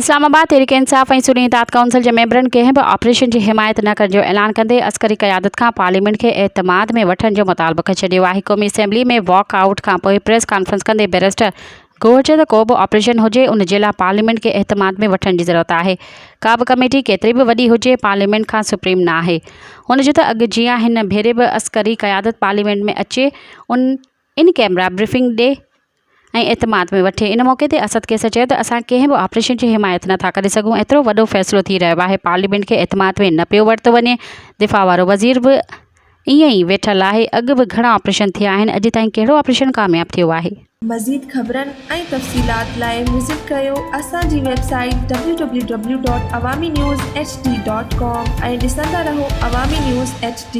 इस्लामाबाद तहरीक इंसाफ़ ऐं सुन्नी इत्तेहाद काउंसिल जे मेंबरनि कंहिं बि ऑपरेशन जी हिमायत न करण जो ऐलान कंदे अस्करी क़यादत खां पार्लियामेंट खे एतमाद में वठण जो मुतालबो करे छॾियो आहे। क़ौमी असेंबली में वॉक आउट खां पोइ प्रेस कॉन्फ्रेंस कंदे बैरिस्टर गोह चयो त को बि ऑपरेशन हुजे उन जे लाइ पार्लियामेंट खे एतमाद में वठण जी ज़रूरत आहे। का बि कमेटी केतिरी बि वॾी हुजे पार्लियामेंट खां सुप्रीम न आहे। हुन जो त अॻु जीअं हिन भेरे बि अस्करी क़यादत पार्लियामेंट में अचे इन कैमरा ब्रीफिंग ॾे ऐं एतमाद में वठे। इन मौक़े ते असद केस चयो त असां कंहिं बि ऑपरेशन जी हिमायत नथा करे सघूं। एतिरो वॾो फ़ैसिलो थी रहियो आहे, पार्लियामेंट खे एतमाद में न पियो वरितो वञे। दिफ़ा वारो वज़ीर बि ईअं ई वेठल आहे। अॻु बि घणा ऑपरेशन थिया आहिनि, अॼु ताईं कहिड़ो ऑपरेशन कामयाबु थियो आहे। मज़ीद ख़बरनि ऐं तफ़सीलात लाइ विज़िट कयो असांजी वेबसाइट www.awamiNewsHD.com ऐं ॾिसंदा रहो अवामी न्यूज़ HD।